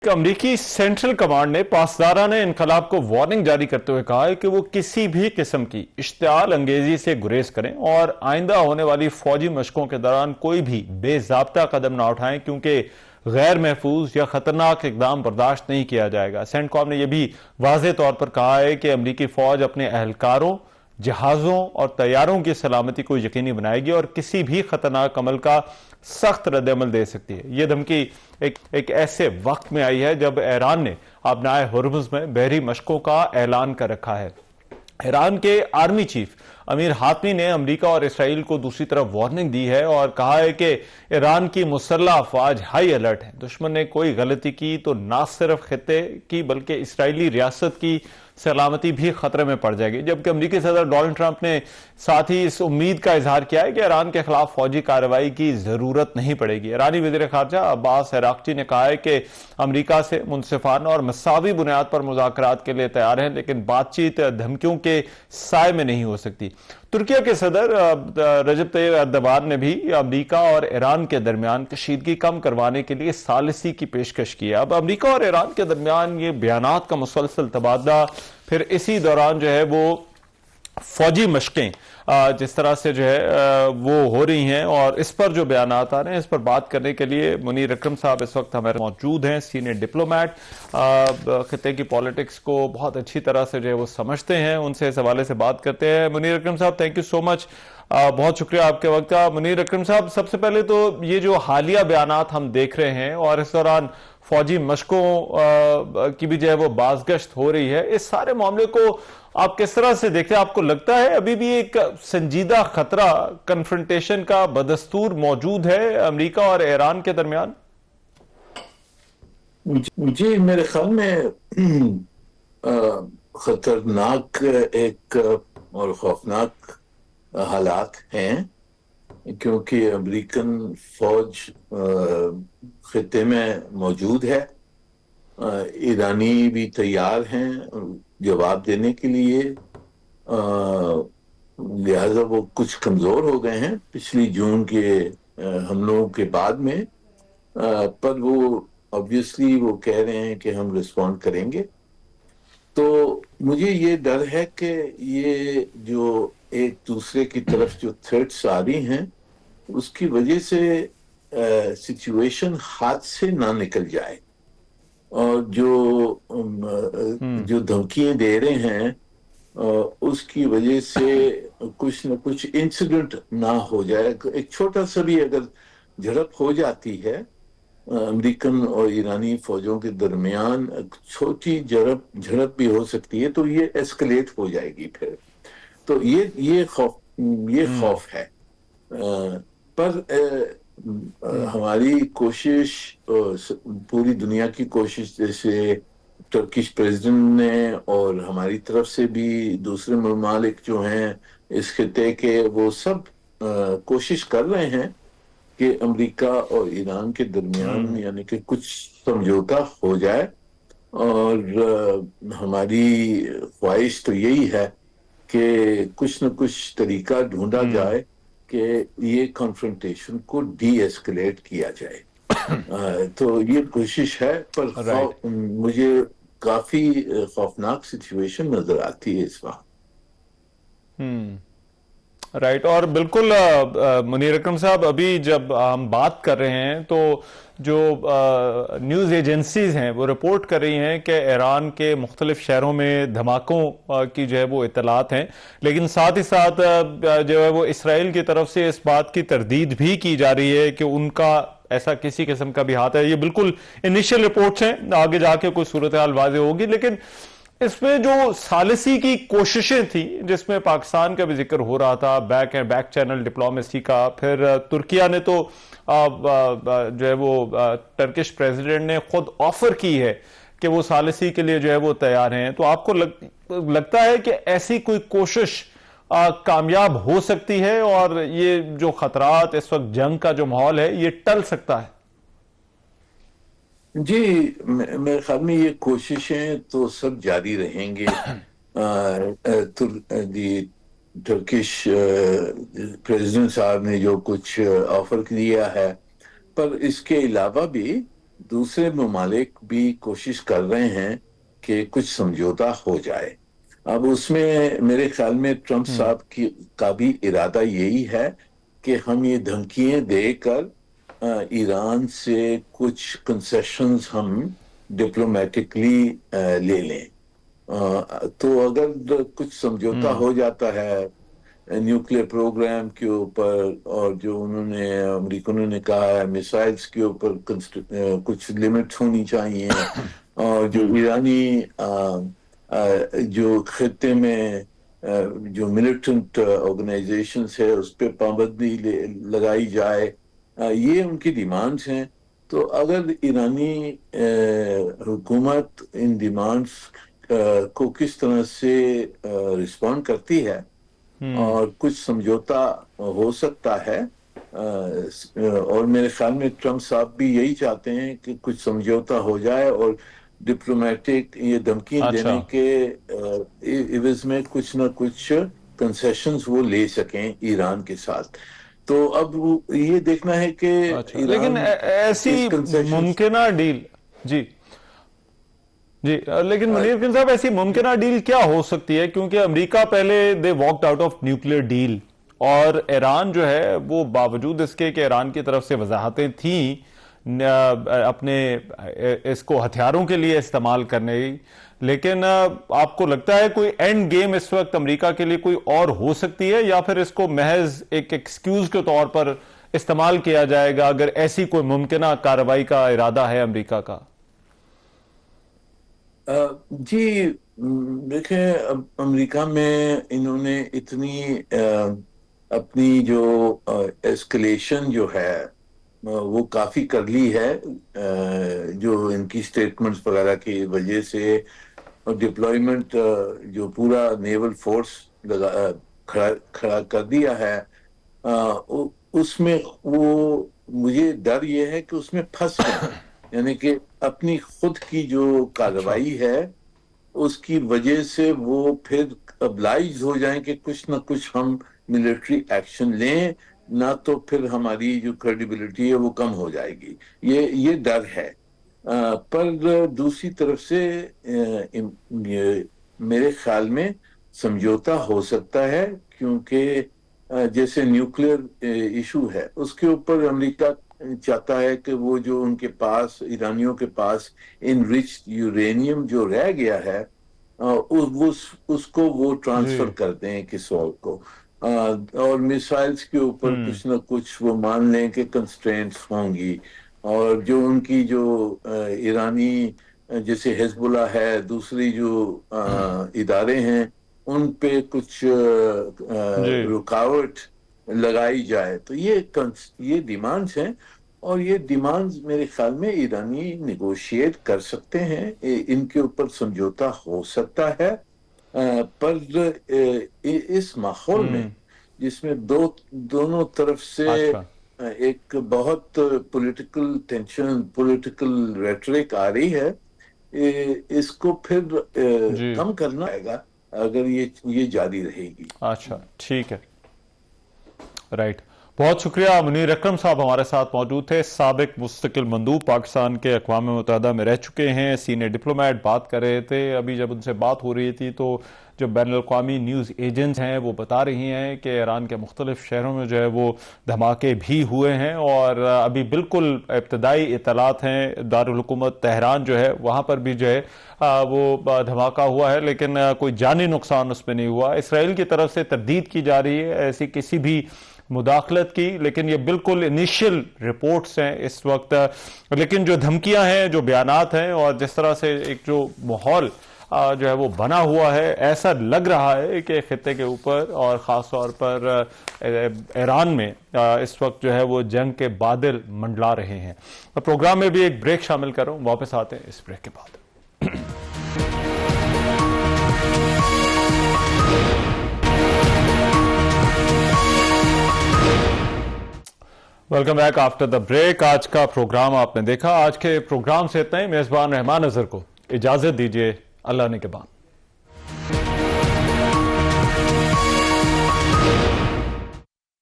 अमरीकी central command ने पासदाराना इनकलाब को वार्निंग जारी करते हुए कहा है कि वो किसी भी किस्म की इश्तियाल अंगेजी से गुरेज करें और आइंदा होने वाली फौजी मशकों के दौरान कोई भी बेजाब्ता कदम ना उठाएं, क्योंकि गैर महफूज या खतरनाक इकदाम बर्दाश्त नहीं किया जाएगा। सेंटकॉम ने यह भी वाज़ेह तौर पर कहा है कि अमरीकी फौज अपने अहलकारों, जहाज़ों और तैयारों की सलामती को यकीनी बनाएगी और किसी भी खतरनाक अमल का सख्त रद्द-ए-अमल दे सकती है। यह धमकी एक ऐसे वक्त में आई है जब ईरान ने अपनाए हुर्मुज़ में बहरी मशकों का ऐलान कर रखा है। ईरान के आर्मी चीफ अमीर हातमी ने अमेरिका और इसराइल को दूसरी तरफ वार्निंग दी है और कहा है कि ईरान की मुसल्लह अफवाज हाई अलर्ट है। दुश्मन ने कोई गलती की तो ना सिर्फ खित्ते की बल्कि इसराइली रियासत की सलामती भी खतरे में पड़ जाएगी। जबकि अमेरिकी सदर डोनाल्ड ट्रंप ने साथ ही इस उम्मीद का इजहार किया है कि ईरान के खिलाफ फौजी कार्रवाई की जरूरत नहीं पड़ेगी। ईरानी वज़ीर ख़ारजा अब्बास अराक्ची ने कहा है कि अमेरिका से मुनसिफाना और मसावी बुनियाद पर मुज़ाकरात के लिए तैयार हैं, लेकिन बातचीत धमकियों के साए में नहीं हो सकती। तुर्किया के सदर रजब तैयब एर्दोगान ने भी अमेरिका और ईरान के दरमियान कशीदगी कम करवाने के लिए सालिसी की पेशकश की है। अब अमेरिका और ईरान के दरमियान ये बयानात का मुसलसल तबादला, फिर इसी दौरान जो है वो फौजी मशकें जिस तरह से जो है वो हो रही हैं और इस पर जो बयानात आ रहे हैं, इस पर बात करने के लिए मुनीर अकरम साहब इस वक्त हमारे मौजूद हैं। सीनियर डिप्लोमेट, खित्ते की पॉलिटिक्स को बहुत अच्छी तरह से जो है वो समझते हैं। उनसे इस हवाले से बात करते हैं। मुनीर अकरम साहब, थैंक यू सो मच, बहुत शुक्रिया आपके वक्त का। मुनीर अकरम साहब, सबसे पहले तो ये जो हालिया बयानात हम देख रहे हैं और इस दौरान फौजी मशकों की भी जो है वो बाज़गश्त हो रही है, इस सारे मामले को आप किस तरह से देखते हैं? आपको लगता है अभी भी एक संजीदा खतरा कन्फ्रंटेशन का बदस्तूर मौजूद है अमेरिका और ईरान के दरमियान? जी, मेरे ख्याल में खतरनाक एक और खौफनाक हालात हैं, क्योंकि अमेरिकन फौज खित्ते में मौजूद है। ईरानी भी तैयार हैं जवाब देने के लिए, लिहाजा वो कुछ कमजोर हो गए हैं पिछली जून के हमलों के बाद में, पर वो ऑब्वियसली वो कह रहे हैं कि हम रिस्पॉन्ड करेंगे। तो मुझे ये डर है कि ये जो एक दूसरे की तरफ जो थ्रेट्स आ रही हैं, उसकी वजह से सिचुएशन हाथ से ना निकल जाए और जो धमकियां दे रहे हैं उसकी वजह से कुछ न कुछ इंसिडेंट ना हो जाए। एक छोटा सा भी अगर झड़प हो जाती है अमेरिकन और ईरानी फौजों के दरमियान, छोटी झड़प भी हो सकती है, तो ये एस्केलेट हो जाएगी फिर। तो ये खौफ है। पर हमारी कोशिश, पूरी दुनिया की कोशिश, जैसे तुर्किश प्रेसिडेंट ने और हमारी तरफ से भी दूसरे ममालिक जो हैं इस खित्ते के, वो सब कोशिश कर रहे हैं कि अमेरिका और ईरान के दरमियान यानी कि कुछ समझौता हो जाए। और हमारी ख्वाहिश तो यही है कि कुछ न कुछ तरीका ढूंढा जाए कि ये कॉन्फ्रंटेशन को डी एस्केलेट किया जाए। तो ये कोशिश है, पर मुझे काफी खौफनाक सिचुएशन नजर आती है इस वक्त। राइट। और बिल्कुल मुनीर अकरम साहब, अभी जब हम बात कर रहे हैं तो जो न्यूज़ एजेंसीज हैं वो रिपोर्ट कर रही हैं कि ईरान के मुख्तलिफ शहरों में धमाकों की जो है वो इत्तलात हैं, लेकिन साथ ही साथ जो है वो इसराइल की तरफ से इस बात की तरदीद भी की जा रही है कि उनका ऐसा किसी किस्म का भी हाथ है। ये बिल्कुल इनिशियल रिपोर्ट्स हैं, आगे जाके कोई सूरत हाल वाज़ेह होगी, लेकिन इसमें जो सालिसी की कोशिशें थी जिसमें पाकिस्तान का भी जिक्र हो रहा था, बैक चैनल डिप्लोमेसी का, फिर तुर्किया ने तो जो है वो टर्किश प्रेसिडेंट ने खुद ऑफर की है कि वो सालिसी के लिए जो है वो तैयार हैं। तो आपको लगता है कि ऐसी कोई कोशिश कामयाब हो सकती है और ये जो खतरात, इस वक्त जंग का जो माहौल है, ये टल सकता है? जी, मेरे ख्याल में ये कोशिशें तो सब जारी रहेंगे। टर्किश प्रेसिडेंट साहब ने जो कुछ ऑफर किया है, पर इसके अलावा भी दूसरे ममालिक भी कोशिश कर रहे हैं कि कुछ समझौता हो जाए। अब उसमें मेरे ख्याल में ट्रंप साहब का भी इरादा यही है कि हम ये धमकियां देकर ईरान से कुछ कंसेशंस हम डिप्लोमेटिकली ले लें। तो अगर कुछ समझौता हो जाता है न्यूक्लियर प्रोग्राम के ऊपर, और जो उन्होंने अमेरिकनों ने कहा है मिसाइल्स के ऊपर कुछ लिमिट्स होनी चाहिए, और जो ईरानी जो खत्ते में जो मिलिटेंट ऑर्गेनाइजेशंस है उस पर पाबंदी लगाई जाए, ये उनकी डिमांड्स हैं। तो अगर ईरानी हुकूमत इन डिमांड्स को किस तरह से रिस्पॉन्ड करती है और कुछ समझौता हो सकता है, और मेरे ख्याल में ट्रंप साहब भी यही चाहते हैं कि कुछ समझौता हो जाए और डिप्लोमेटिक ये धमकियां देने के इवज में कुछ ना कुछ कंसेशंस वो ले सकें ईरान के साथ। तो अब ये देखना है कि लेकिन ऐसी मुमकिना डील जी लेकिन मुनीर खान साहब, ऐसी मुमकिना डील क्या हो सकती है? क्योंकि अमेरिका पहले they walked out of nuclear deal, और ईरान जो है वो बावजूद इसके कि ईरान की तरफ से वजाहतें थी अपने इसको हथियारों के लिए इस्तेमाल करने की, लेकिन आपको लगता है कोई एंड गेम इस वक्त अमेरिका के लिए कोई और हो सकती है, या फिर इसको महज एक एक्सक्यूज के तौर पर इस्तेमाल किया जाएगा अगर ऐसी कोई मुमकिना कार्रवाई का इरादा है अमेरिका का? जी देखें, अमेरिका में इन्होंने इतनी अपनी जो एस्केलेशन जो है वो काफी कर ली है, जो इनकी स्टेटमेंट्स वगैरह की वजह से, और डिप्लॉयमेंट जो पूरा नेवल फोर्स खड़ा कर दिया है, उसमें वो मुझे डर ये है कि उसमें फंस गए, यानी कि अपनी खुद की जो कार्रवाई है उसकी वजह से वो फिर अब्लाइज हो जाएं कि कुछ ना कुछ हम मिलिट्री एक्शन लें, ना तो फिर हमारी जो क्रेडिबिलिटी है वो कम हो जाएगी। ये डर है। पर दूसरी तरफ से मेरे ख्याल में समझौता हो सकता है, क्योंकि जैसे न्यूक्लियर इशू है उसके ऊपर अमेरिका चाहता है कि वो जो उनके पास ईरानियों के पास इनरिच्ड यूरेनियम जो रह गया है उसको वो ट्रांसफर कर दें किसी और को, और मिसाइल्स के ऊपर कुछ ना कुछ वो मान लें कि कंस्ट्रेंट्स होंगी, और जो उनकी जो ईरानी जैसे हिजबुल्लाह है, दूसरी जो इदारे हैं उन पे कुछ रुकावट लगाई जाए। तो ये डिमांड्स हैं, और ये डिमांड्स मेरे ख्याल में ईरानी निगोशिएट कर सकते हैं, इनके ऊपर समझौता हो सकता है। पर इस माहौल में जिसमें दोनों तरफ से एक बहुत पॉलिटिकल टेंशन, पॉलिटिकल रेटरिक आ रही है, इसको फिर कम करना आएगा अगर ये जारी रहेगी। अच्छा, ठीक है, राइट। बहुत शुक्रिया। मुनीर अकरम साहब हमारे साथ मौजूद थे, साबिक मुस्तकिल मंदूब पाकिस्तान के अक़वाम मुत्तहिदा में रह चुके हैं, सीनियर डिप्लोमेट, बात कर रहे थे। अभी जब उनसे बात हो रही थी तो जो बैनुल-अक़वामी न्यूज़ एजेंट्स हैं वो बता रही हैं कि ईरान के मुख्तलिफ शहरों में जो है वो धमाके भी हुए हैं, और अभी बिल्कुल इब्तदाई इत्तलात हैं दारुल हुकूमत तेहरान जो है वहाँ पर भी जो है वो धमाका हुआ है, लेकिन कोई जानी नुकसान उसमें नहीं हुआ। इसराइल की तरफ से तरदीद की जा रही है ऐसी किसी भी मुदाखलत की, लेकिन ये बिल्कुल इनिशियल रिपोर्ट्स हैं इस वक्त। लेकिन जो धमकियां हैं, जो बयानात हैं, और जिस तरह से एक जो माहौल जो है वो बना हुआ है, ऐसा लग रहा है कि खित्ते के ऊपर और ख़ास तौर पर ईरान में इस वक्त जो है वो जंग के बादल मंडला रहे हैं। प्रोग्राम में भी एक ब्रेक शामिल कर रहा हूँ, वापस आते हैं इस ब्रेक के बाद। Welcome back after the break. आज का प्रोग्राम आपने देखा। आज के प्रोग्राम से इतना ही। मेजबान रहमान अजहर को इजाजत दीजिए। अल्लाह ने के बाद।